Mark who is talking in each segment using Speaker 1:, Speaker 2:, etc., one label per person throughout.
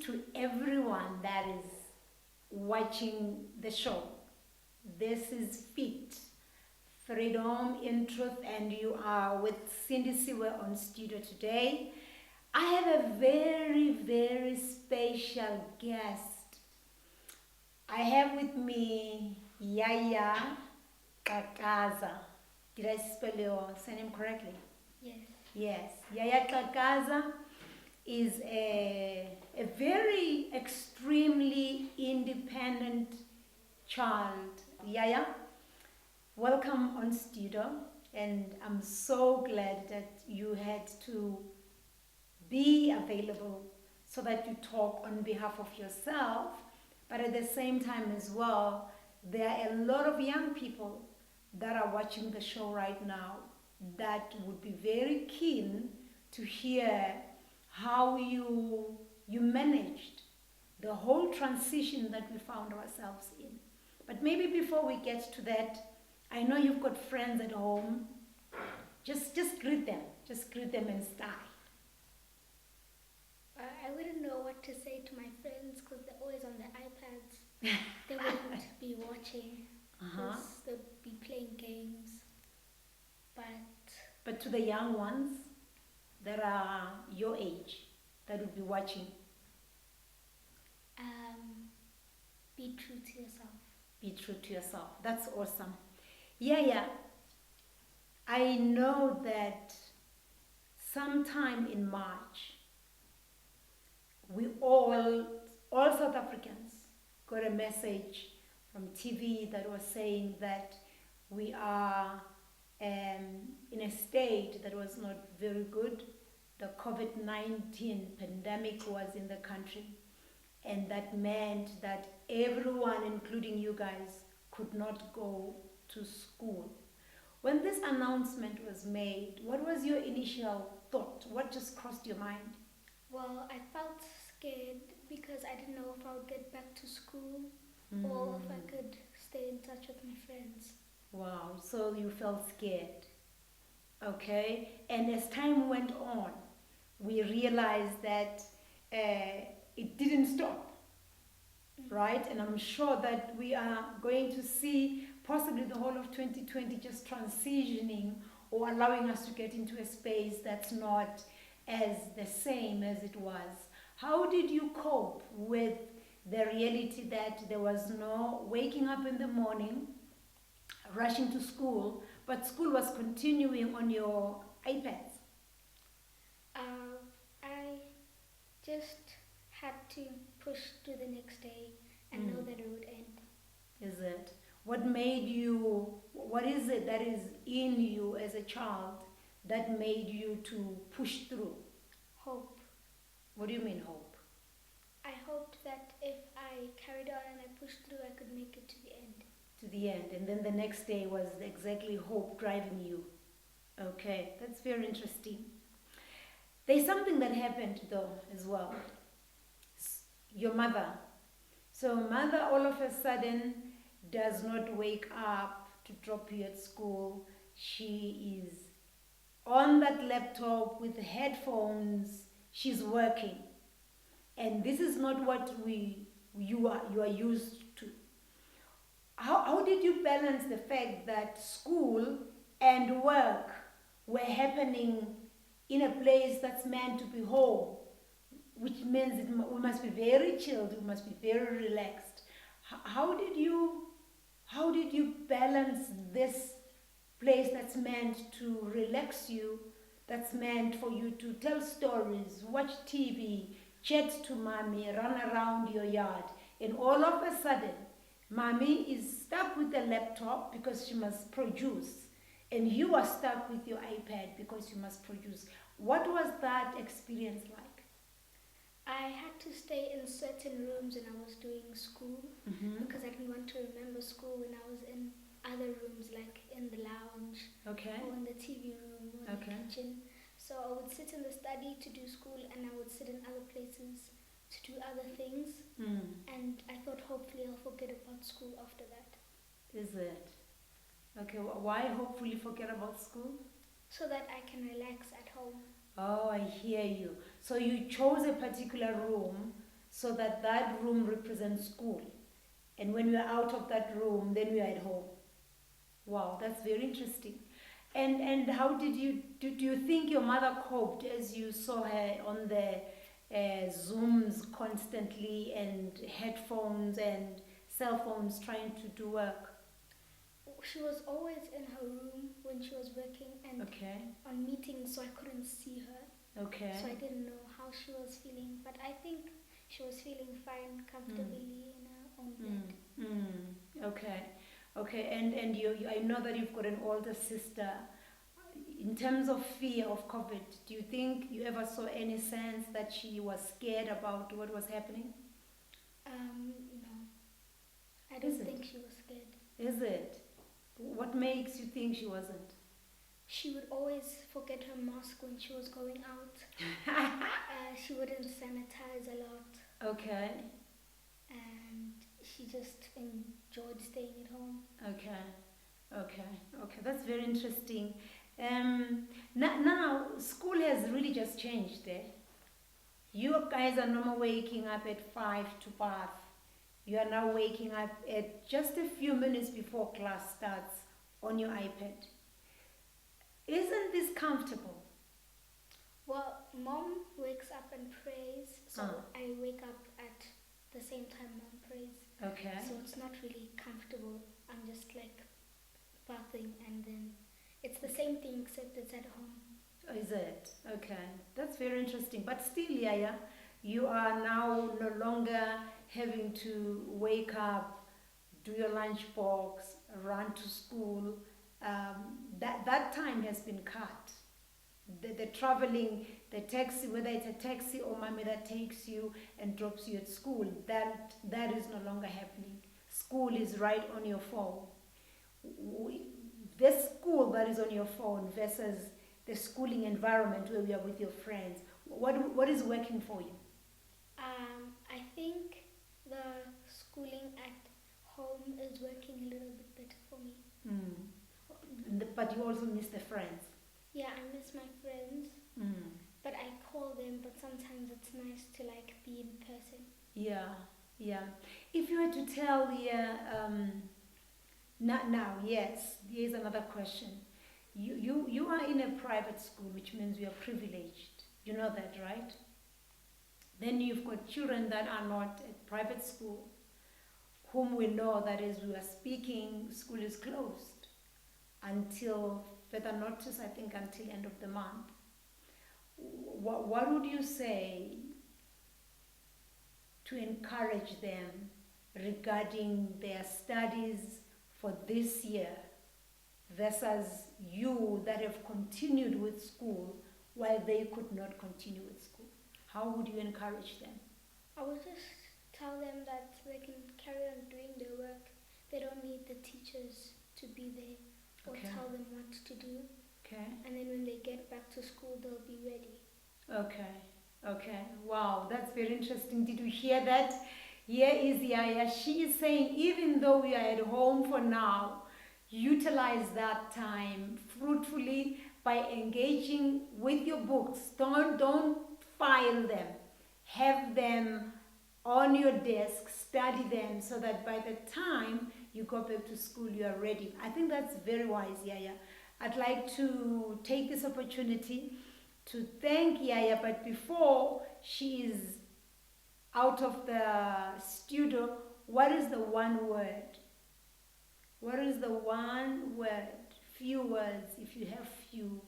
Speaker 1: to everyone that is watching the show. This is Fit, Freedom in Truth, and you are with Sindisiwe on studio today. I have a very, very special guest. I have with me Yaya Xakaza. Did I spell your surname correctly?
Speaker 2: Yes.
Speaker 1: Yes. Yaya Xakaza is a very extremely independent child. Yaya, welcome on studio, and I'm so glad that you had to be available so that you talk on behalf of yourself, but at the same time as well, there are a lot of young people that are watching the show right now that would be very keen to hear how you managed the whole transition that we found ourselves in. But maybe before we get to that, I know you've got friends at home. Just greet them. Just greet them in style.
Speaker 2: I wouldn't know what to say to my friends because they're always on their iPads. They wouldn't be watching. They'll be playing games.
Speaker 1: But to the young ones that are your age, that would be watching,
Speaker 2: be true to yourself.
Speaker 1: be true to yourself. That's awesome. Yeah. I know that sometime in March, we all South Africans got a message from TV that was saying that we are in a state that was not very good. The COVID-19 pandemic was in the country, and that meant that everyone, including you guys, could not go to school. When this announcement was made, what was your initial thought? What just crossed your mind?
Speaker 2: Well, I felt scared because I didn't know if I would get back to school or if I could stay in touch with my friends.
Speaker 1: Wow, so you felt scared. Okay, and as time went on, we realized that it didn't stop, right? And I'm sure that we are going to see possibly the whole of 2020 just transitioning or allowing us to get into a space that's not as the same as it was. How did you cope with the reality that there was no waking up in the morning, rushing to school, but school was continuing on your iPads?
Speaker 2: I just had to push to the next day and know that it would end.
Speaker 1: Is it? What made you, what is it that is in you as a child that made you to push through?
Speaker 2: Hope.
Speaker 1: What do you mean hope?
Speaker 2: I hoped that if I carried on and I pushed through, I could make it to the end.
Speaker 1: To the end, and then the next day was exactly hope driving you. Okay, that's very interesting. There's something that happened though as well. Your mother. So mother all of a sudden does not wake up to drop you at school. She is on that laptop with headphones. She's working. And this is not what you are used to. How did you balance the fact that school and work were happening in a place that's meant to be home, which means we must be very chilled, we must be very relaxed? How did you balance this place that's meant to relax you, that's meant for you to tell stories, watch TV, chat to mommy, run around your yard, and all of a sudden mommy is stuck with the laptop because she must produce, and you are stuck with your iPad because you must produce? What was that experience like?
Speaker 2: I had to stay in certain rooms when I was doing school because I didn't want to remember school when I was in other rooms, like in the lounge or in the TV room or in the kitchen. So I would sit in the study to do school, and I would sit in other places to do other things. And I thought hopefully I'll forget about school after that.
Speaker 1: Is it? Okay, why hopefully forget about school?
Speaker 2: So that I can relax at home.
Speaker 1: Oh, I hear you. So you chose a particular room so that that room represents school. And when we are out of that room, then we are at home. Wow, that's very interesting. And how did you do you think your mother coped as you saw her on the Zooms constantly and headphones and cell phones trying to do work?
Speaker 2: She was always in her room when she was working and on meetings, so I couldn't see her.
Speaker 1: Okay.
Speaker 2: So I didn't know how she was feeling, but I think she was feeling fine, comfortably in her own bed.
Speaker 1: Okay. Okay, and you, I know that you've got an older sister. In terms of fear of COVID, do you think you ever saw any sense that she was scared about what was happening?
Speaker 2: No. I don't think she was scared.
Speaker 1: Is it? What makes you think she wasn't?
Speaker 2: She would always forget her mask when she was going out. She wouldn't sanitize a lot. Okay. And she just enjoyed staying at home.
Speaker 1: Okay. That's very interesting. Now school has really just changed there. You guys are no more waking up at 5 to bath. You are now waking up at just a few minutes before class starts on your iPad. Isn't this comfortable?
Speaker 2: Well, Mom wakes up and prays, so I wake up at the same time Mom prays. Okay. So it's not really comfortable. I'm just like bathing and then it's the same thing except it's at home.
Speaker 1: Is it? Okay. That's very interesting. But still, Yaya, you are now no longer having to wake up, do your lunchbox, run to school. That time has been cut. The traveling, the taxi, whether it's a taxi or mommy that takes you and drops you at school, that is no longer happening. School is right on your phone. The school that is on your phone versus the schooling environment where we are with your friends, what is working for you?
Speaker 2: I think the schooling at home is working a little bit better for me.
Speaker 1: But you also miss the friends.
Speaker 2: Yeah, I miss my friends. But I call them, but sometimes it's nice to like be in person. Yeah.
Speaker 1: If you were to tell now, yes, here's another question. You are in a private school, which means you are privileged. You know that, right? Then you've got children that are not at private school, whom we know that as we are speaking, school is closed until further notice, I think until end of the month. What would you say to encourage them regarding their studies for this year versus you that have continued with school while they could not continue with school? How would you encourage them?
Speaker 2: I would just tell them that they can carry on doing their work. They don't need the teachers to be there or tell them what to do. Okay. And then when they get back to school, they'll be ready.
Speaker 1: Okay. Wow, that's very interesting. Did you hear that? Here is Yaya. She is saying, even though we are at home for now, utilize that time fruitfully by engaging with your books. Don't file them. Have them on your desk, study them so that by the time you go back to school, you are ready. I think that's very wise, Yaya. I'd like to take this opportunity to thank Yaya, but before she is out of the studio, what is the one word? What is the one word, few words, if you have few,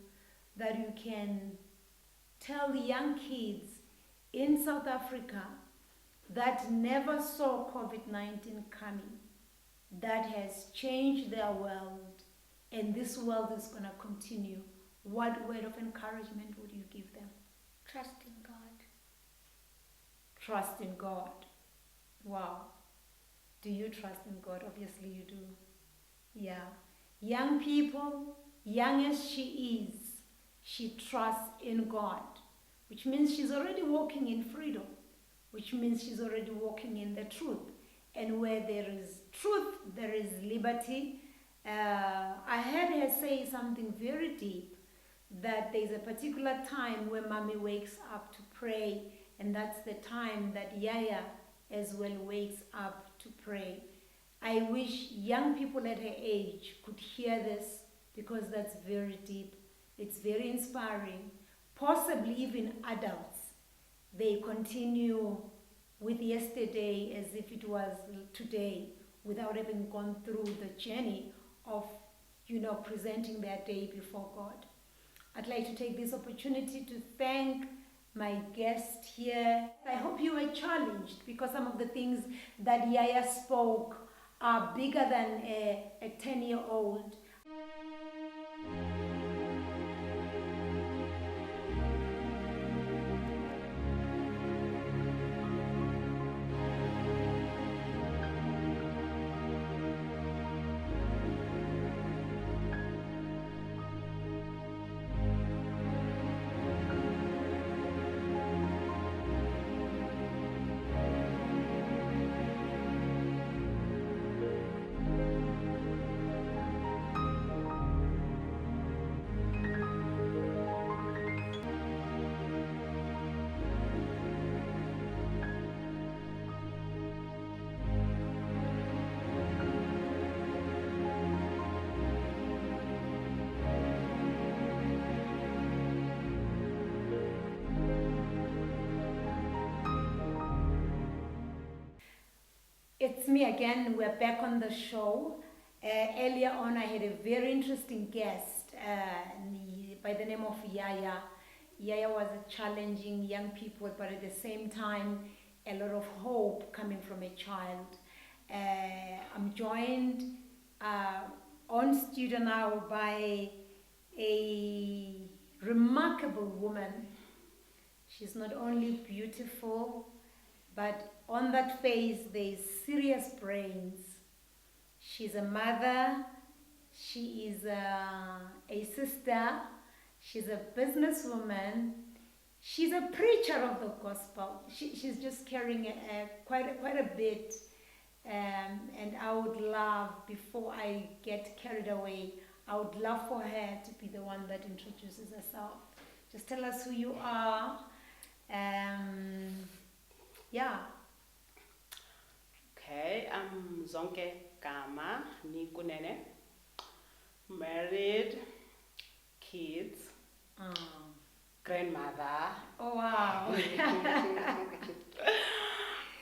Speaker 1: that you can tell the young kids in South Africa that never saw COVID-19 coming, that has changed their world, and this world is going to continue? What word of encouragement would you give them?
Speaker 2: Trust in God.
Speaker 1: Trust in God. Wow. Do you trust in God? Obviously you do. Yeah. Young people, young as she is, she trusts in God, which means she's already walking in freedom, which means she's already walking in the truth. And where there is truth, there is liberty. I heard her say something very deep, that there's a particular time when mommy wakes up to pray and that's the time that Yaya as well wakes up to pray. I wish young people at her age could hear this, because that's very deep. It's very inspiring. Possibly even adults, they continue with yesterday as if it was today, without having gone through the journey of, presenting their day before God. I'd like to take this opportunity to thank my guest here. I hope you were challenged, because some of the things that Yaya spoke are bigger than a 10-year-old. It's me again. We're back on the show. Earlier on, I had a very interesting guest by the name of Yaya. Yaya was challenging young people, but at the same time, a lot of hope coming from a child. I'm joined on studio now by a remarkable woman. She's not only beautiful, but on that face, there's serious brains. She's a mother, she is a sister, she's a businesswoman, she's a preacher of the gospel. She's just carrying quite a bit, and I would love, before I get carried away, I would love for her to be the one that introduces herself. Just tell us who you are. Yeah.
Speaker 3: Okay, I'm Zonke Gama, Nikunene, married, kids, grandmother.
Speaker 1: Oh wow.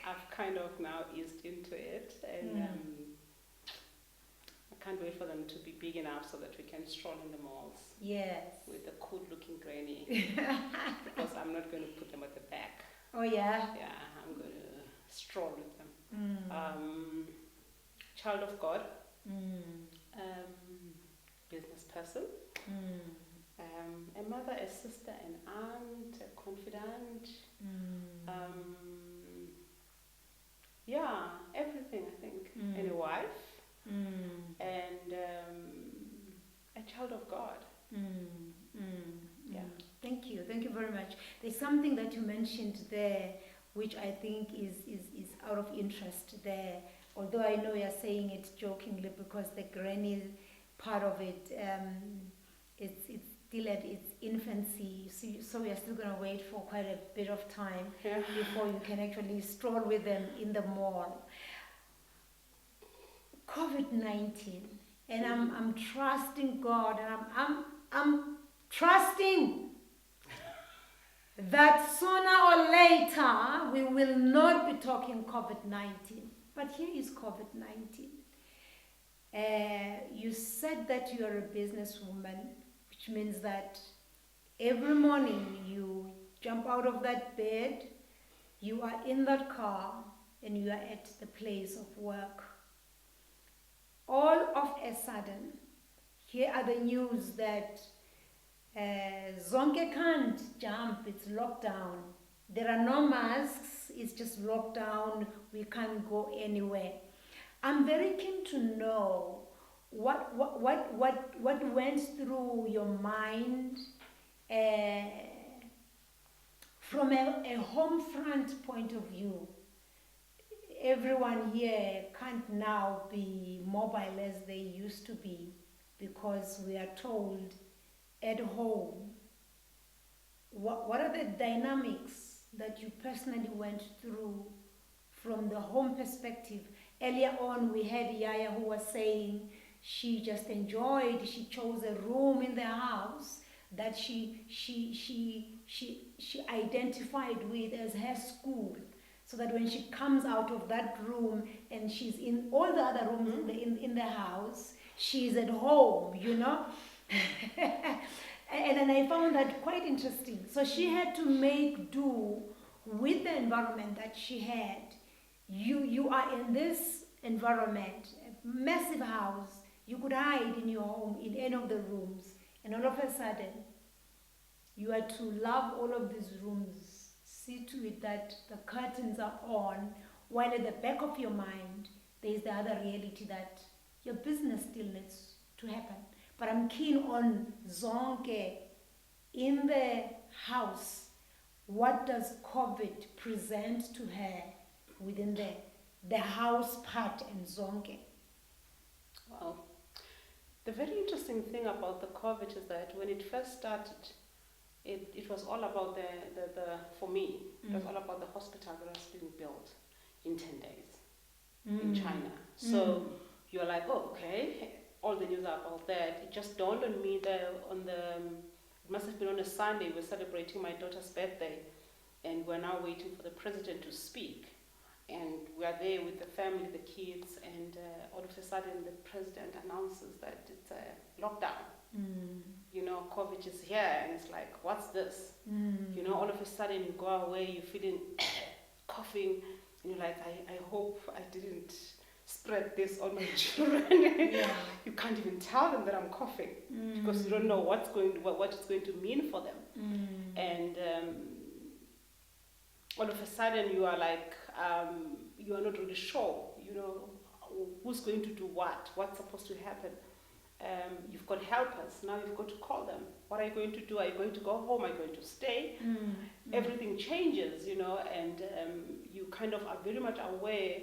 Speaker 3: I've kind of now eased into it, and I can't wait for them to be big enough so that we can stroll in the malls.
Speaker 1: Yes.
Speaker 3: With a cool looking granny. Because I'm not going to put them at the back.
Speaker 1: Oh yeah?
Speaker 3: Yeah, I'm going to stroll with them. Child of God, business person, a mother, a sister, an aunt, a confidant, everything I think, and a wife, and a child of God. Yeah.
Speaker 1: Thank you very much. There's something that you mentioned there which I think is out of interest there, although I know you're saying it jokingly, because the granny part of it, it's still at its infancy, so we are still going to wait for quite a bit of time before you can actually stroll with them in the mall. COVID-19, and I'm trusting God, and I'm trusting that sooner or later we will not be talking COVID-19. But here is COVID-19. You said that you are a businesswoman, which means that every morning you jump out of that bed, you are in that car, and you are at the place of work. All of a sudden, here are the news that Zonke can't jump, it's lockdown. There are no masks, it's just lockdown, we can't go anywhere. I'm very keen to know what went through your mind from a home front point of view. Everyone here can't now be mobile as they used to be, because we are told at home. What are the dynamics that you personally went through from the home perspective? Earlier on, we had Yaya who was saying she just enjoyed, she chose a room in the house that she identified with as her school, so that when she comes out of that room and she's in all the other rooms in the house, she's at home, you know. And I found that quite interesting. So she had to make do with the environment that she had. You are in this environment, a massive house. You could hide in your home in any of the rooms, and all of a sudden you are to love all of these rooms, see to it that the curtains are on, while at the back of your mind there is the other reality that your business still needs to happen. But I'm keen on Zonke in the house. What does COVID present to her within the house part and Zonke?
Speaker 3: Well, the very interesting thing about the COVID is that when it first started, it was all about for me, it was all about the hospital that was being built in 10 days in China. So you're like, oh, okay, all the news are about that. It just dawned on me that it must have been on a Sunday, we're celebrating my daughter's birthday, and we're now waiting for the president to speak. And we are there with the family, the kids, and all of a sudden the president announces that it's a lockdown. You know, COVID is here, and it's like, what's this? You know, all of a sudden you go away, you're feeling coughing, and you're like, I hope I didn't spread this on my children. You can't even tell them that I'm coughing because you don't know what it's going to mean for them. And all of a sudden you are like, you are not really sure, you know, who's going to do what's supposed to happen. You've got helpers, now you've got to call them. What are you going to do? Are you going to go home? Are you going to stay? Everything changes, you know, and you kind of are very much aware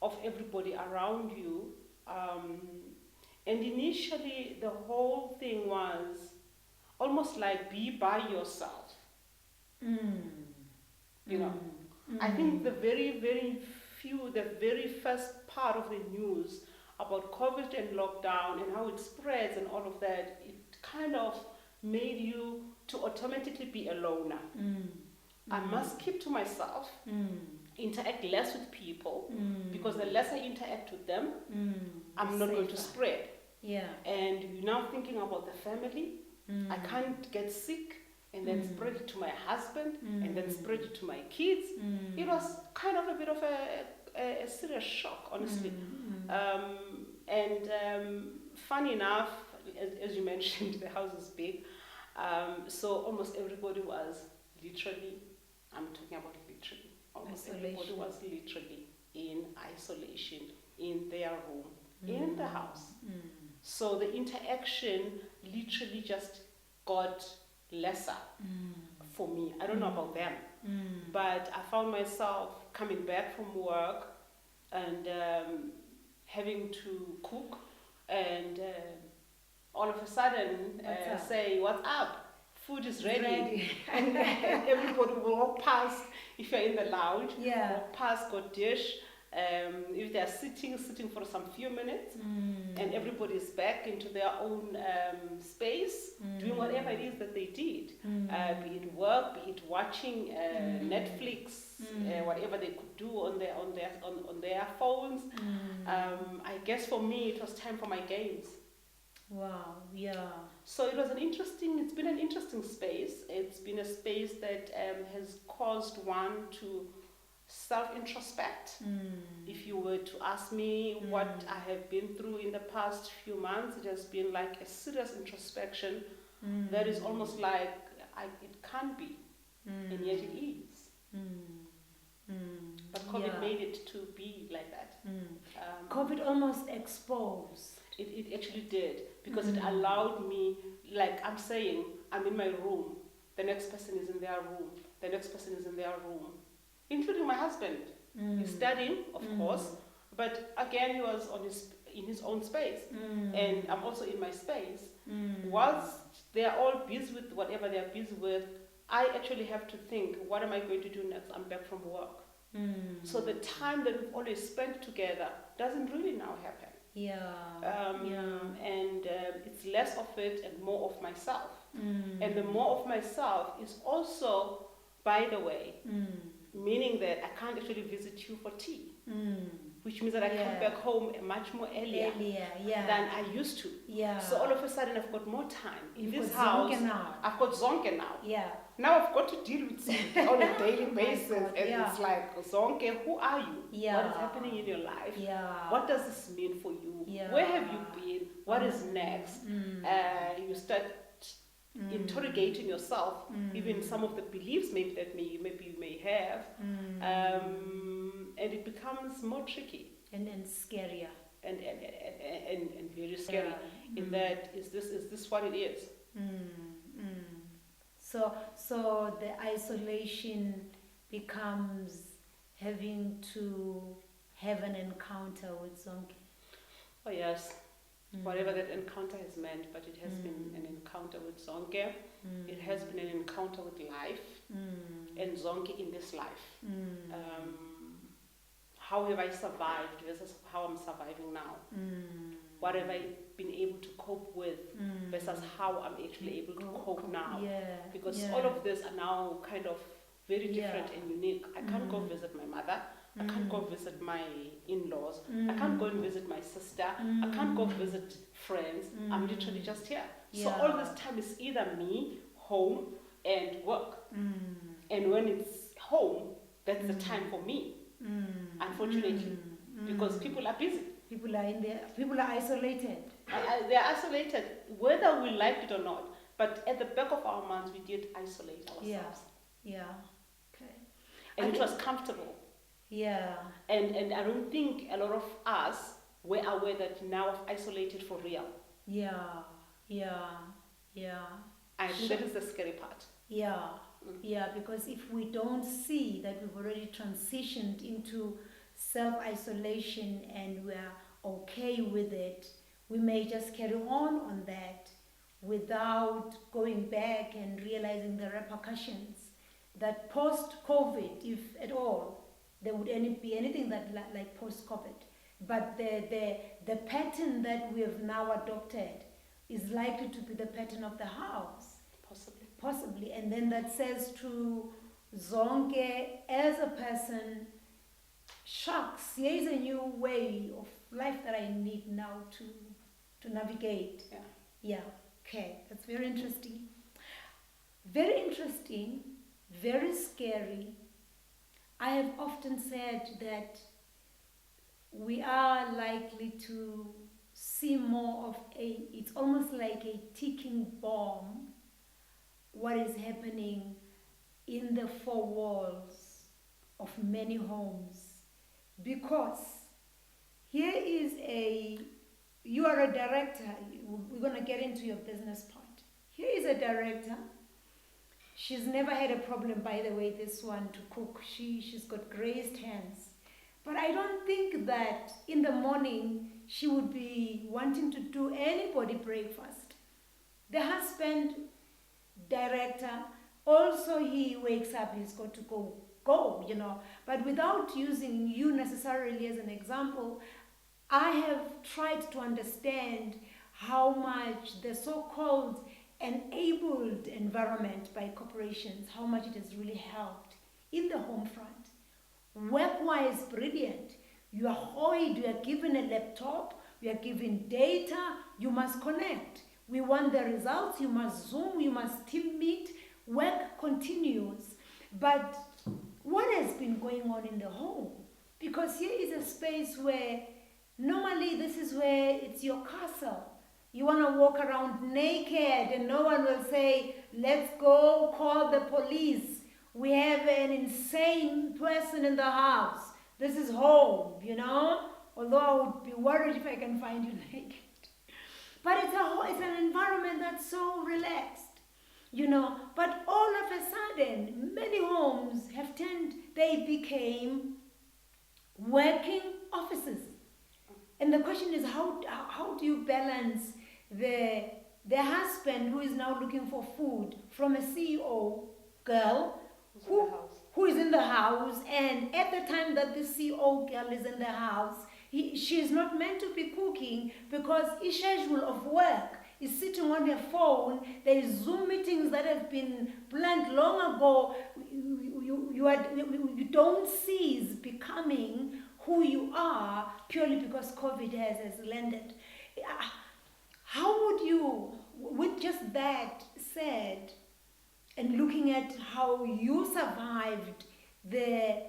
Speaker 3: of everybody around you. And initially the whole thing was almost like be by yourself. You know, I think the very first part of the news about COVID and lockdown and how it spreads and all of that, it kind of made you to automatically be a loner. I must keep to myself, interact less with people, because the less I interact with them, I'm not going to spread. And you're now thinking about the family. I can't get sick and then spread it to my husband and then spread it to my kids. It was kind of a bit of a serious shock, honestly. Funny enough, as you mentioned, the house is big, so almost everybody was literally, I'm talking about literally, almost everybody was literally in isolation in their room, in the house. So the interaction literally just got lesser for me. I don't know about them, but I found myself coming back from work and having to cook, and all of a sudden say, what's up? Food is ready. And everybody will walk past, if you're in the lounge, walk past, go dish. If they're sitting for some few minutes, and everybody is back into their own space, doing whatever it is that they did, be it work, be it watching Netflix, whatever they could do on their phones. I guess for me it was time for my games.
Speaker 1: Wow, yeah.
Speaker 3: So it's been an interesting space. It's been a space that has caused one to self-introspect. If you were to ask me what I have been through in the past few months, it has been like a serious introspection that is almost like it can't be, and yet it is. But COVID made it to be like that.
Speaker 1: COVID almost exposed.
Speaker 3: It actually did, because it allowed me, like I'm saying, I'm in my room, the next person is in their room, the next person is in their room, including my husband. He's studying, of course, but again he was in his own space, and I'm also in my space. Whilst they are all busy with whatever they are busy with, I actually have to think, what am I going to do next? I'm back from work. So the time that we've always spent together doesn't really now happen. And it's less of it and more of myself. And the more of myself is also, by the way, meaning that I can't actually visit you for tea. Which means that I come back home much more earlier than I used to. So all of a sudden I've got more time. In this house, I've got Zonke now. Now I've got to deal with Zonke on a daily basis. And it's like, Zonke, who are you? What is happening in your life? What does this mean for you? Where have you been? What is next? You start interrogating yourself, even some of the beliefs maybe that maybe you may have. And it becomes more tricky
Speaker 1: and scarier
Speaker 3: and very scary. In that, is this what it is?
Speaker 1: So the isolation becomes having to have an encounter with Zonke.
Speaker 3: Oh yes, whatever that encounter has meant, but it has been an encounter with Zonke. It has been an encounter with life and Zonke in this life. How have I survived versus how I'm surviving now? What have I been able to cope with versus how I'm actually able to cope now? Because all of this are now kind of very different and unique. I can't go visit my mother. I can't go visit my in-laws. I can't go and visit my sister. I can't go visit friends. I'm literally just here. So all this time is either me, home, and work. And when it's home, that's the time for me. Unfortunately, because people are busy.
Speaker 1: People are isolated.
Speaker 3: They're isolated, whether we like it or not. But at the back of our minds, we did isolate ourselves.
Speaker 1: Okay.
Speaker 3: And it was comfortable. And I don't think a lot of us were aware that now I've isolated for real. I think that is the scary part.
Speaker 1: Because if we don't see that we've already transitioned into self-isolation and we're okay with it, we may just carry on that without going back and realizing the repercussions that post-COVID, if at all, there would be anything that like post-COVID. But the pattern that we have now adopted is likely to be the pattern of the house. Possibly. And then that says to Zonke as a person, shucks, here is a new way of life that I need now to navigate. Okay, that's very interesting. Very interesting, very scary. I have often said that we are likely to see more of it's almost like a ticking bomb, what is happening in the four walls of many homes. Because here is you are a director, we're going to get into your business part. Here is a director. She's never had a problem, by the way, this one, to cook. She's got grazed hands. But I don't think that in the morning she would be wanting to do anybody breakfast. The husband, director, also he wakes up, he's got to go, But without using you necessarily as an example, I have tried to understand how much the so-called enabled environment by corporations, how much it has really helped in the home front. Work-wise, brilliant. You are hoid, you are given a laptop, you are given data, you must connect. We want the results, you must Zoom, you must team meet. Work continues. But what has been going on in the home? Because here is a space where normally this is where it's your castle. You want to walk around naked and no one will say, let's go call the police. We have an insane person in the house. This is home, Although I would be worried if I can find you naked. But it's an environment that's so relaxed, But all of a sudden, many homes they became working offices. And the question is, how do you balance the husband who is now looking for food from a CEO girl who is in the house, and at the time that the CO girl is in the house, she is not meant to be cooking because a schedule of work is sitting on her phone. There is Zoom meetings that have been planned long ago. You don't cease becoming who you are purely because COVID has landed. How would you, with just that said, and looking at how you survived the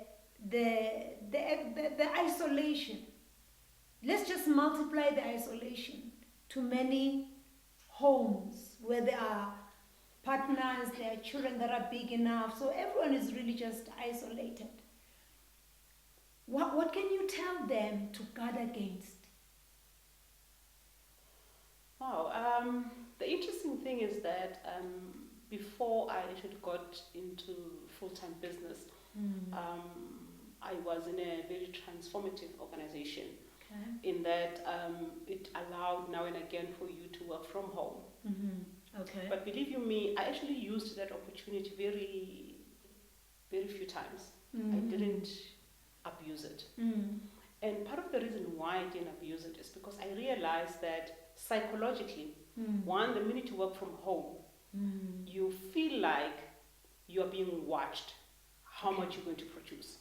Speaker 1: isolation, let's just multiply the isolation to many homes where there are partners, there are children that are big enough, so everyone is really just isolated. What can you tell them to guard against?
Speaker 3: Wow, the interesting thing is that before I actually got into full-time business, I was in a very transformative organization. Okay. In that it allowed now and again for you to work from home. Okay. But believe you me, I actually used that opportunity very, very few times. I didn't abuse it. And part of the reason why I didn't abuse it is because I realized that psychologically, one, the minute you work from home, you feel like you're being watched, how much you're going to produce.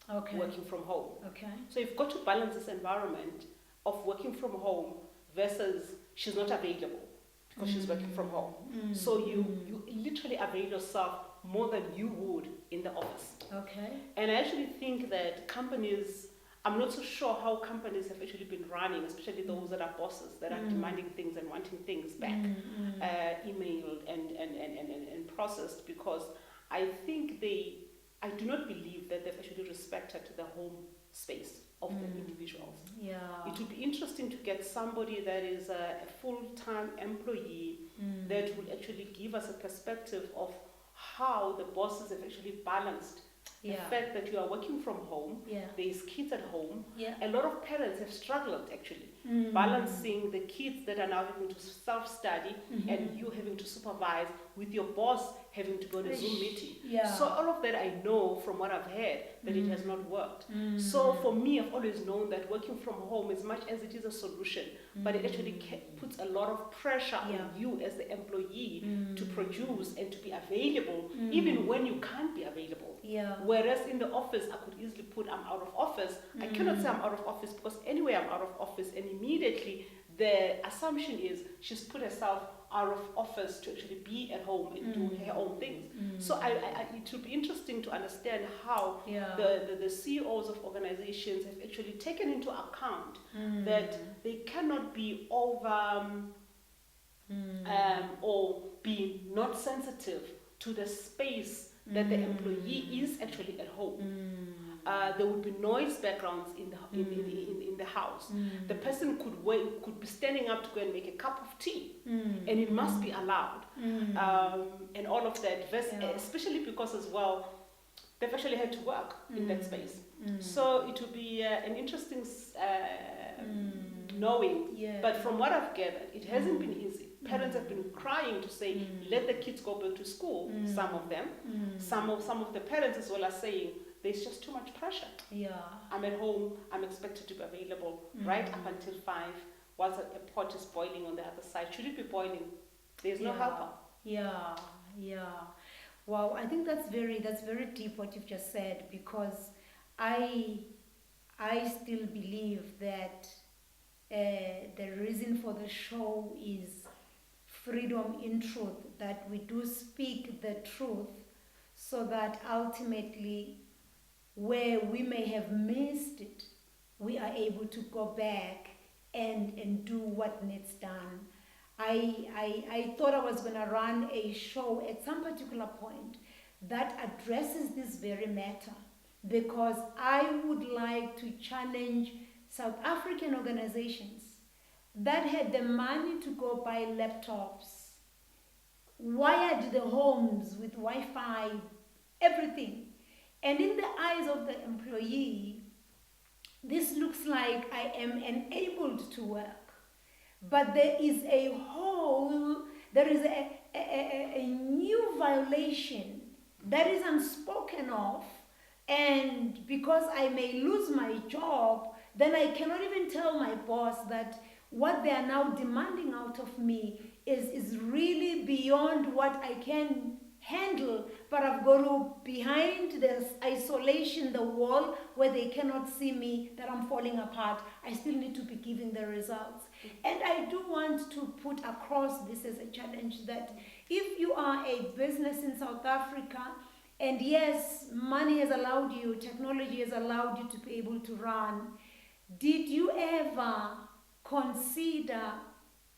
Speaker 3: Okay. Working from home. Okay. So you've got to balance this environment of working from home versus she's not available because she's working from home. So you literally avail yourself more than you would in the office. Okay. And I actually think that companies, I'm not so sure how companies have actually been running, especially those that are bosses that are demanding things and wanting things back, emailed and processed, because I think I do not believe that they've actually respected the home space of the individuals. Yeah. It would be interesting to get somebody that is a full-time employee that will actually give us a perspective of how the bosses have actually balanced the fact that you are working from home, there's kids at home. A lot of parents have struggled actually balancing the kids that are now having to self-study and you having to supervise with your boss having to go to a Zoom meeting. So all of that I know from what I've heard that it has not worked. So for me, I've always known that working from home, as much as it is a solution, but it actually puts a lot of pressure on you as the employee to produce and to be available even when you can't be available. Whereas in the office, I could easily put I'm out of office. I cannot say I'm out of office because anyway I'm out of office, and immediately the assumption is she's put herself out of office to actually be at home and do her own things. So it would be interesting to understand how the CEOs of organizations have actually taken into account that they cannot be over or be not sensitive to the space that the employee is actually at home. There would be noise backgrounds in the house. The person could be standing up to go and make a cup of tea, and it must be allowed, and all of that. Especially because as well, they've actually had to work in that space. So it would be an interesting knowing. But from what I've gathered, it hasn't been easy. Parents have been crying to say, let the kids go back to school. Some of them, some of the parents as well are saying, there's just too much pressure. I'm at home, I'm expected to be available right up until 5, whilst a pot is boiling on the other side. Should it be boiling? There's no helper.
Speaker 1: Wow, I think that's very deep what you've just said, because I still believe that the reason for the show is freedom in truth, that we do speak the truth, so that ultimately where we may have missed it, we are able to go back and do what needs done. I thought I was going to run a show at some particular point that addresses this very matter, because I would like to challenge South African organizations that had the money to go buy laptops, wired the homes with Wi-Fi, everything. And in the eyes of the employee, this looks like I am enabled to work. But there is a new violation that is unspoken of, and because I may lose my job, then I cannot even tell my boss that what they are now demanding out of me is really beyond what I can handle, but I've got to, behind this isolation, the wall where they cannot see me, that I'm falling apart, I still need to be giving the results. And I do want to put across this as a challenge, that if you are a business in South Africa, and yes, money has allowed you, technology has allowed you to be able to run, did you ever consider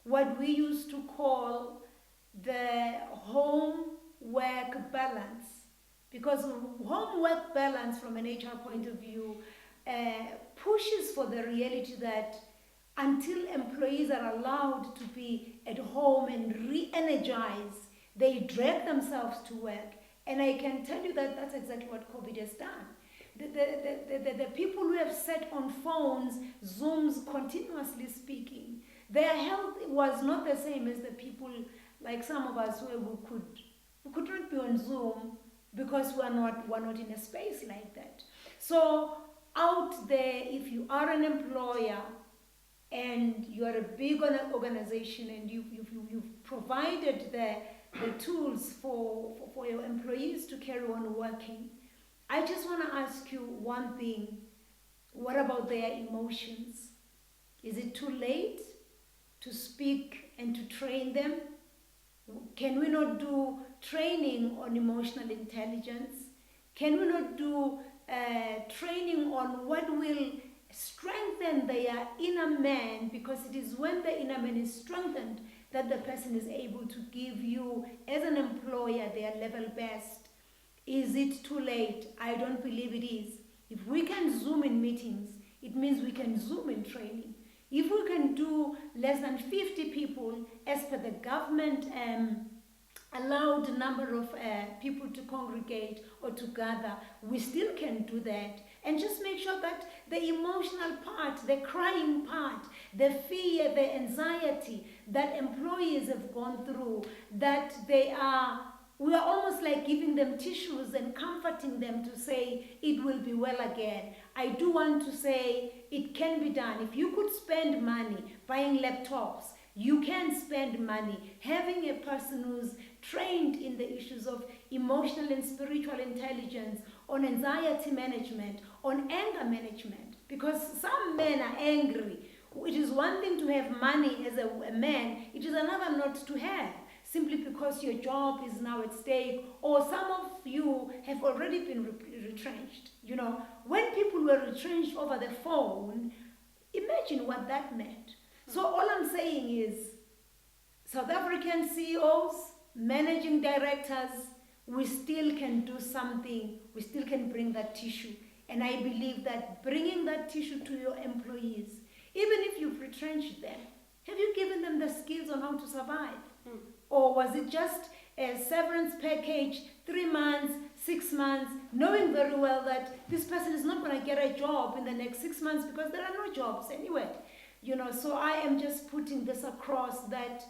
Speaker 1: what we used to call the home-work balance? Because home-work balance, from an HR point of view, pushes for the reality that until employees are allowed to be at home and re-energize, they drag themselves to work. And I can tell you that that's exactly what COVID has done. The people who have sat on phones, Zooms, continuously speaking, their health was not the same as the people like some of us who could not be on Zoom because we're not in a space like that. So out there, if you are an employer and you are a big organization and you've provided the tools for your employees to carry on working, I just want to ask you one thing. What about their emotions? Is it too late to speak and to train them? Can we not do training on emotional intelligence? Can we not do training on what will strengthen their inner man? Because it is when the inner man is strengthened that the person is able to give you, as an employer, their level best. Is it too late? I don't believe it is. If we can Zoom in meetings, it means we can Zoom in training. If we can do less than 50 people, as per the government allowed number of people to congregate or to gather, we still can do that. And just make sure that the emotional part, the crying part, the fear, the anxiety that employees have gone through, that we are almost like giving them tissues and comforting them to say it will be well again. I do want to say it can be done. If you could spend money buying laptops, you can spend money having a person who's trained in the issues of emotional and spiritual intelligence, on anxiety management, on anger management. Because some men are angry. It is one thing to have money as a man, it is another not to have, simply because your job is now at stake, or some of you have already been retrenched. You know, when people were retrenched over the phone, imagine what that meant. So all I'm saying is, South African CEOs, managing directors, we still can do something. We still can bring that tissue. And I believe that bringing that tissue to your employees, even if you've retrenched them, have you given them the skills on how to survive? Or was it just a severance package, 3 months, 6 months, knowing very well that this person is not going to get a job in the next 6 months because there are no jobs anywhere? You know, so I am just putting this across, that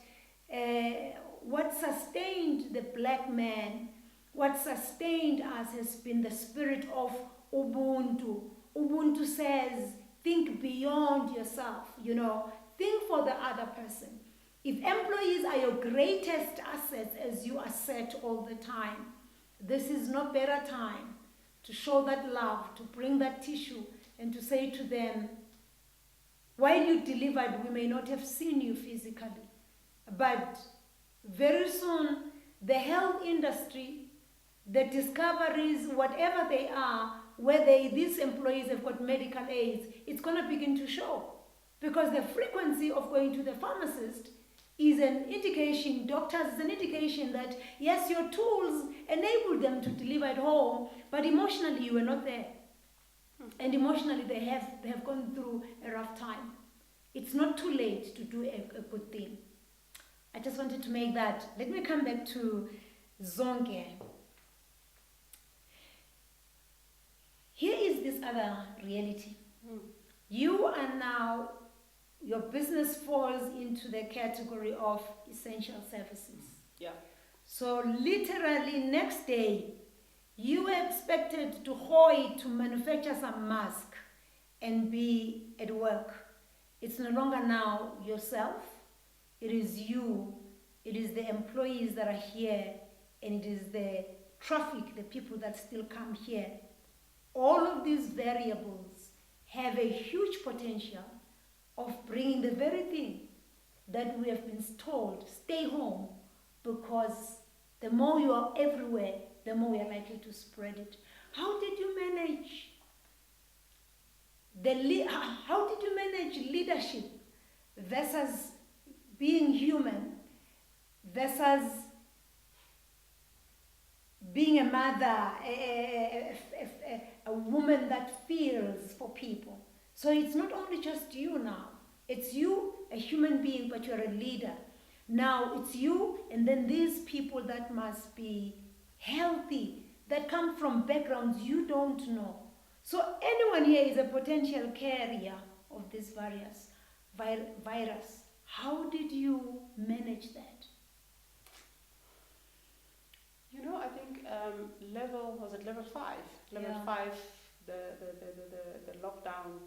Speaker 1: what sustained the black man, what sustained us, has been the spirit of Ubuntu. Ubuntu says, think beyond yourself, you know, think for the other person. If employees are your greatest assets, as you assert all the time, this is no better time to show that love, to bring that tissue, and to say to them, while you delivered, we may not have seen you physically, but very soon the health industry, the discoveries, whatever they are, where these employees have got medical aids, it's going to begin to show. Because the frequency of going to the pharmacist is an indication, doctors, is an indication that, yes, your tools enable them to deliver at home, but emotionally you were not there. And emotionally they have gone through a rough time. It's not too late to do a good thing. I just wanted to make that. Let me come back to Zonke. Here is this other reality. You are now, your business falls into the category of essential services.
Speaker 3: Yeah.
Speaker 1: So literally next day, You were expected to manufacture some mask and be at work. It's no longer now yourself. It is you. It is the employees that are here, and it is the traffic, the people that still come here. All of these variables have a huge potential of bringing the very thing that we have been told, stay home, because the more you are everywhere, the more we are likely to spread it. How did you manage leadership versus being human versus being a mother, a woman that feels for people? So it's not only just you now. It's you, a human being, but you're a leader. Now it's you, and then these people that must be healthy, that come from backgrounds you don't know. So anyone here is a potential carrier of this virus. How did you manage that?
Speaker 3: You know, I think level 5? Level 5, the lockdown,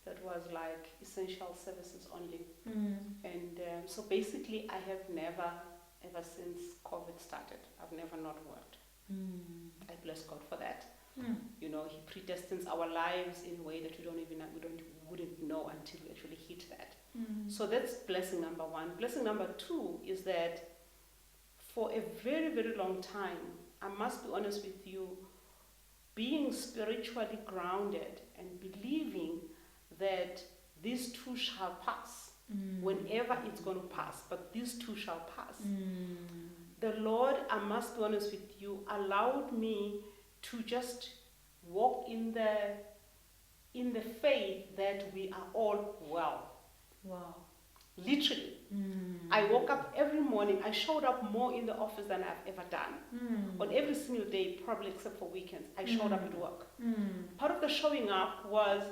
Speaker 3: that was like essential services only. And so basically I have never, ever since COVID started, I've never not worked. I bless God for that. You know, He predestines our lives in a way that wouldn't know until we actually hit that. So that's blessing number 1. Blessing number 2 is that for a very, very long time, I must be honest with you, being spiritually grounded and believing that these too shall pass, whenever it's going to pass, but these too shall pass. The Lord, I must be honest with you, allowed me to just walk in the faith that we are all well.
Speaker 1: Wow.
Speaker 3: Literally. I woke up every morning, I showed up more in the office than I've ever done. On every single day, probably except for weekends, I showed up at work. Part of the showing up was,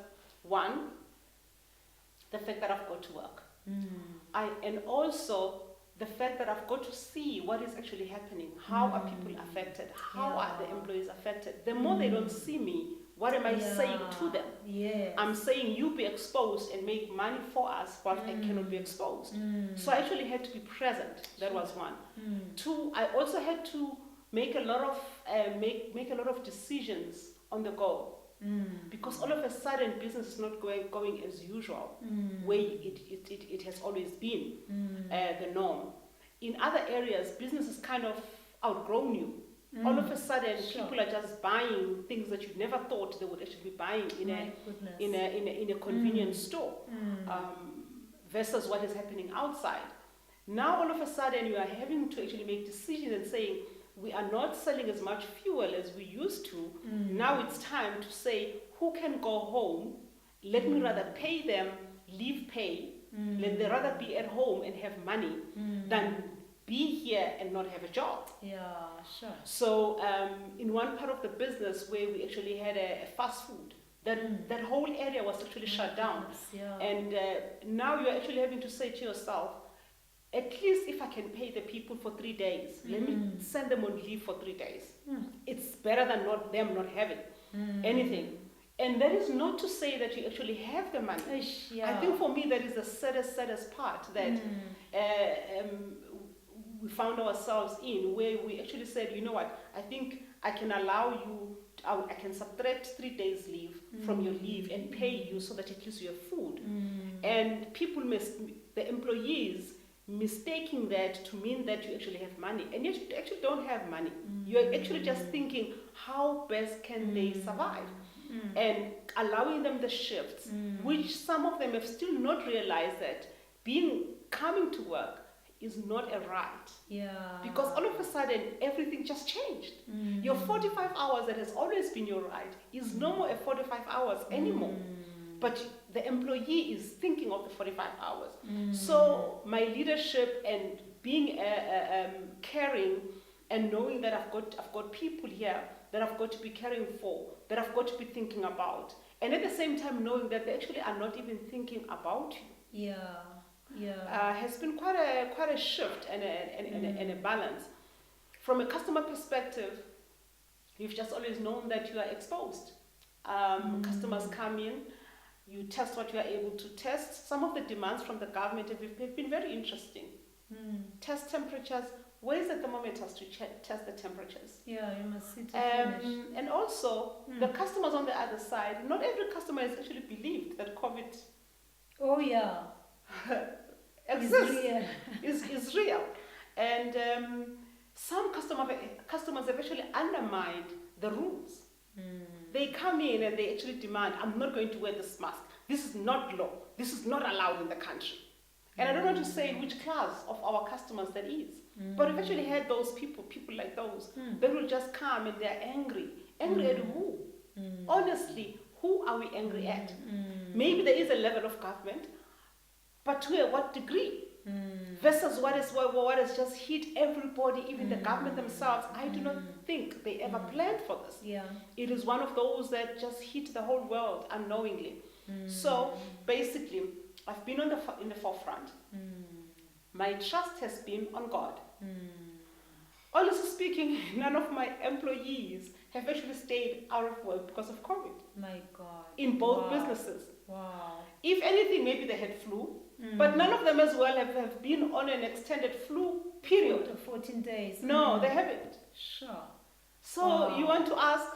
Speaker 3: 1, the fact that I've got to work. And also the fact that I've got to see what is actually happening. How are people affected? How are the employees affected? The more they don't see me, what am I saying to them? I'm saying you be exposed and make money for us, but I cannot be exposed. So I actually had to be present. That was 1. 2, I also had to make a lot of decisions on the go. Because all of a sudden business is not going as usual, where it has always been the norm. In other areas, business has kind of outgrown you. All of a sudden, people are just buying things that you never thought they would actually be buying in a convenience store, versus what is happening outside. Now, all of a sudden, you are having to actually make decisions and saying, we are not selling as much fuel as we used to. Now it's time to say, who can go home? Let me rather pay them, leave pay. Let them rather be at home and have money than be here and not have a job. So in one part of the business where we actually had a fast food, that whole area was actually shut down. And now you're actually having to say to yourself, at least if I can pay the people for 3 days, let me send them on leave for 3 days. It's better than them not having anything. And that is not to say that you actually have the money. I think for me that is the saddest part that we found ourselves in, where we actually said, you know what, I think I can allow you, I can subtract 3 days leave from your leave and pay you so that at least you have food. And people, the employees, mistaking that to mean that you actually have money, and yet you actually don't have money. You're actually just thinking, how best can they survive? And allowing them the shifts, which some of them have still not realized that coming to work is not a right. Because all of a sudden everything just changed. Your 45 hours that has always been your right is no more a 45 hours anymore. But the employee is thinking of the 45 hours. So my leadership and being caring and knowing that I've got people here that I've got to be caring for, that I've got to be thinking about, and at the same time knowing that they actually are not even thinking about you. Has been quite a shift and a balance. From a customer perspective, You've just always known that you are exposed. Customers come in, you test what you are able to test. Some of the demands from the government have been very interesting. Test temperatures. Where's the thermometers to test the temperatures?
Speaker 1: Yeah, you must see to finish.
Speaker 3: And also, the customers on the other side, not every customer has actually believed that COVID exists, is real. And some customers have actually undermined the rules. They come in and they actually demand, I'm not going to wear this mask. This is not law. This is not allowed in the country. And I don't want to say which class of our customers that is. But we've actually had those people like those, that will just come and they're angry. Angry at who? Honestly, who are we angry at? Maybe there is a level of government, but to what degree? Versus what has just hit everybody, even the government themselves. I do not think they ever planned for this.
Speaker 1: Yeah.
Speaker 3: It is one of those that just hit the whole world unknowingly. So basically, I've been in the forefront. My trust has been on God. Honestly speaking, none of my employees have actually stayed out of work because of COVID.
Speaker 1: My God.
Speaker 3: In both businesses.
Speaker 1: Wow.
Speaker 3: If anything, maybe they had flu, but none of them as well have been on an extended flu period.
Speaker 1: 14 days.
Speaker 3: No, they haven't.
Speaker 1: Sure.
Speaker 3: So you want to ask,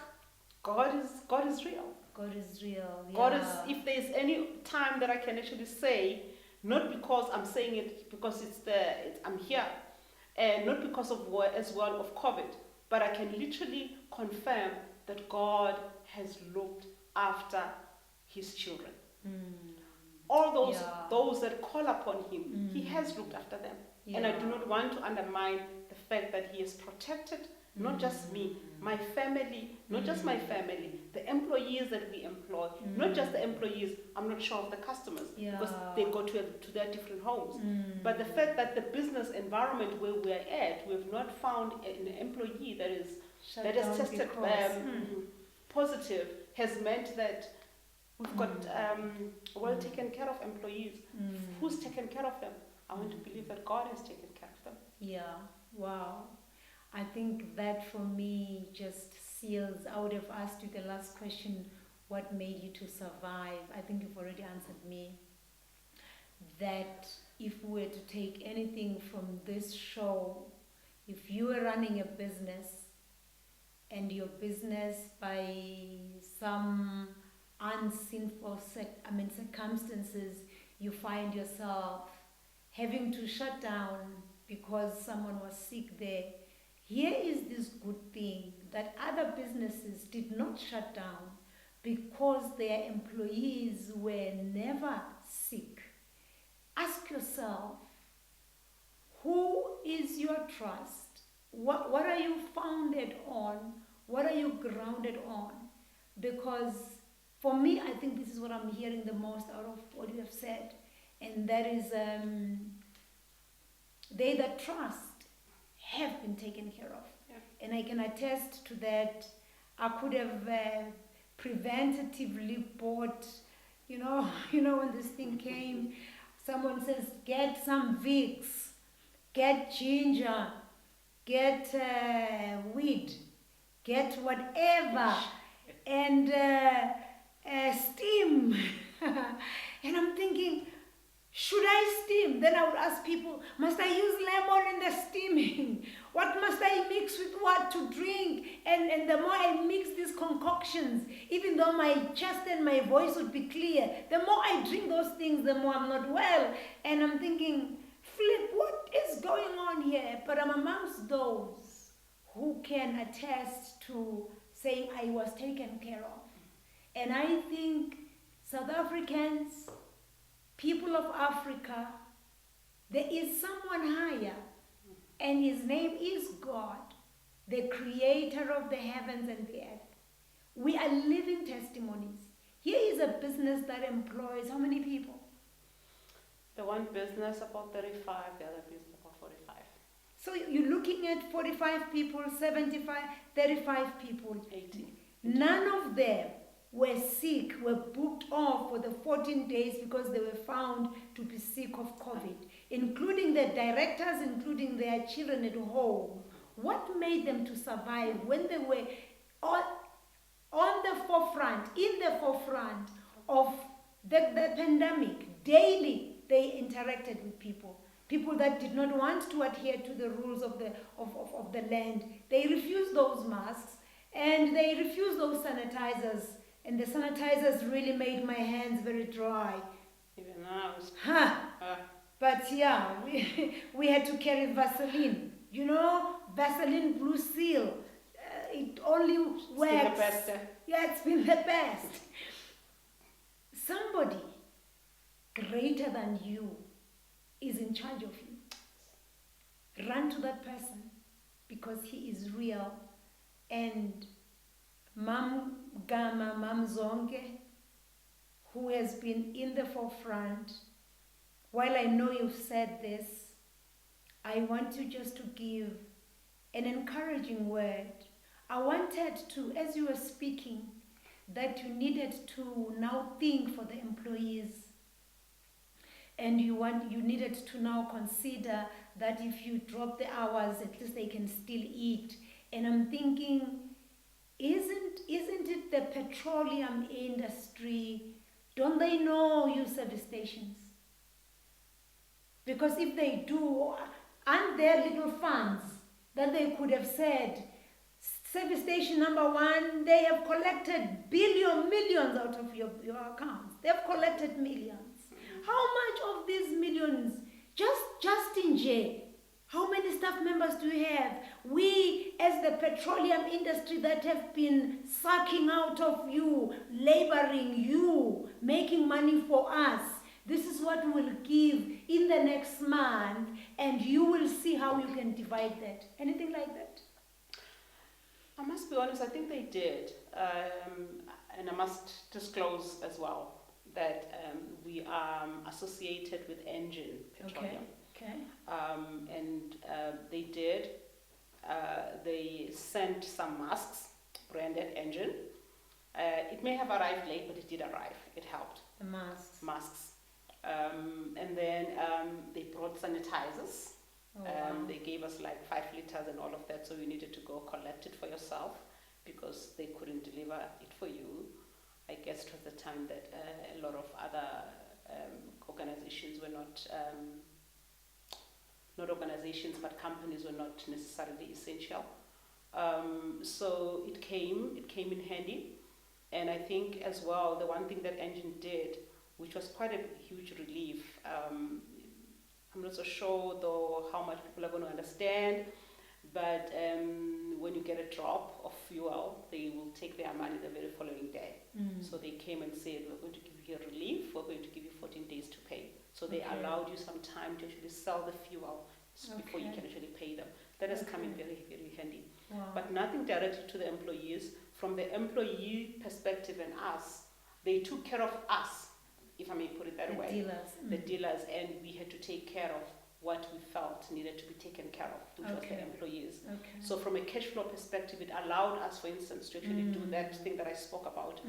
Speaker 3: God is real.
Speaker 1: God is real. Yeah.
Speaker 3: God is, if there's any time that I can actually say, not because I'm saying it because I'm here, and not because of as well of COVID, but I can literally confirm that God has looked after his children. All those that call upon him, he has looked after them. And I do not want to undermine the fact that he has protected not just me, my family, not just my family, the employees that we employ, not just the employees, I'm not sure of the customers, because they go to their different homes. But the fact that the business environment where we're at, we've not found an employee that has tested positive, has meant that we've got well taken care of employees. Who's taken care of them? I want to believe that God has taken care of them.
Speaker 1: Yeah, wow. I think that for me just seals. I would have asked you the last question, what made you to survive? I think you've already answered me. That if we were to take anything from this show, if you were running a business and your business by some unsinful circumstances, you find yourself having to shut down because someone was sick there, here is this good thing that other businesses did not shut down because their employees were never sick. Ask yourself, who is your trust? What are you founded on? What are you grounded on? Because for me, I think this is what I'm hearing the most out of what you have said. And that is, they that trust have been taken care of.
Speaker 3: Yeah.
Speaker 1: And I can attest to that. I could have preventatively bought, you know, when this thing came, someone says, get some Vicks, get ginger, get weed, get whatever, and steam. And I'm thinking, should I steam? Then I would ask people, must I use lemon in the steaming? What must I mix with what to drink? And the more I mix these concoctions, even though my chest and my voice would be clear, the more I drink those things, the more I'm not well. And I'm thinking, flip, what is going on here? But I'm amongst those who can attest to saying I was taken care of. And I think South Africans, people of Africa, there is someone higher, and his name is God, the creator of the heavens and the earth. We are living testimonies. Here is a business that employs how many people?
Speaker 3: The one business about 35, the other business about 45.
Speaker 1: So you're looking at 45 people, 75, 35 people.
Speaker 3: 80.
Speaker 1: None of them were sick, were booked off for the 14 days because they were found to be sick of COVID, including the directors, including their children at home. What made them to survive when they were on the forefront, in the forefront of the pandemic. Daily, they interacted with people. People that did not want to adhere to the rules of the land. They refused those masks and they refused those sanitizers. And the sanitizers really made my hands very dry.
Speaker 3: Even now.
Speaker 1: But yeah, we had to carry Vaseline. You know, Vaseline Blue Seal. It only works.
Speaker 3: It's been the best.
Speaker 1: Yeah, it's been the best. Somebody greater than you is in charge of you. Run to that person because he is real. And Mom Gama, Mom Zonke, who has been in the forefront, while I know you've said this, I want you just to give an encouraging word. I wanted to, as you were speaking, that you needed to now think for the employees. And you needed to now consider that if you drop the hours, at least they can still eat. And I'm thinking, isn't it the petroleum industry? Don't they know you service stations? Because if they do, aren't there little funds that they could have said, service station number 1, they have collected millions out of your accounts. They have collected millions. How much of these millions, just in jail, how many staff members do you have? We, as the petroleum industry that have been sucking out of you, laboring you, making money for us, this is what we will give in the next month, and you will see how you can divide that. Anything like that?
Speaker 3: I must be honest, I think they did. And I must disclose as well that we are associated with ENGEN Petroleum.
Speaker 1: Okay.
Speaker 3: And they did. They sent some masks branded ENGEN. It may have arrived late, but it did arrive. It helped.
Speaker 1: The masks.
Speaker 3: Masks. And then they brought sanitizers.
Speaker 1: Oh, wow.
Speaker 3: They gave us like 5 liters and all of that, so you needed to go collect it for yourself because they couldn't deliver it for you. I guess it was the time that a lot of other organizations were not organizations, but companies were not necessarily essential. So it came in handy. And I think as well, the one thing that ENGEN did, which was quite a huge relief, I'm not so sure though how much people are going to understand, but when you get a drop of fuel, they will take their money the very following day. So they came and said, we're going to give you a relief, we're going to give you 14 days to pay. So they allowed you some time to actually sell the fuel before you can actually pay them. That has come in very, very handy.
Speaker 1: Wow.
Speaker 3: But nothing directly to the employees. From the employee perspective and us, they took care of us, if I may put it that way.
Speaker 1: Dealers.
Speaker 3: The dealers, and we had to take care of what we felt needed to be taken care of, which was the employees. So from a cash flow perspective, it allowed us, for instance, to actually do that thing that I spoke about,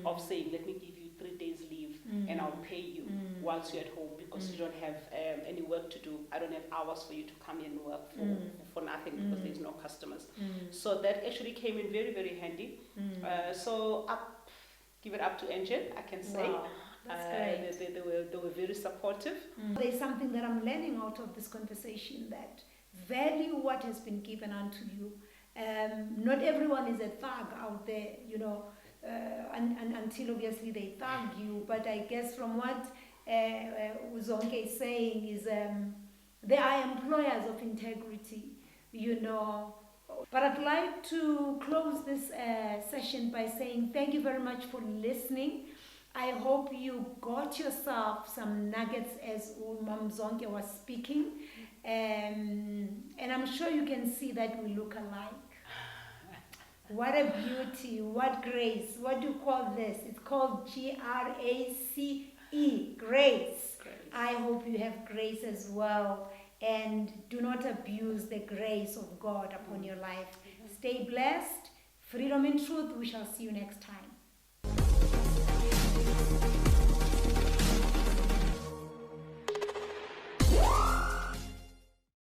Speaker 3: of saying, let me give you 3 days leave and I'll pay you whilst you're at home because you don't have any work to do. I don't have hours for you to come in and work for nothing because there's no customers. So that actually came in very, very handy. So give it up to ENGEN, I can say.
Speaker 1: Wow. That's great.
Speaker 3: They were very supportive.
Speaker 1: There's something that I'm learning out of this conversation, that value what has been given unto you. Not everyone is a thug out there, you know, until obviously they thug you. But I guess from what Zonke is saying is they are employers of integrity, you know. But I'd like to close this session by saying thank you very much for listening. I hope you got yourself some nuggets as Mom Zonke was speaking. And I'm sure you can see that we look alike. What a beauty, what grace. What do you call this? It's called GRACE, grace. I hope you have grace as well. And do not abuse the grace of God upon your life. Stay blessed. Freedom in truth. We shall see you next time.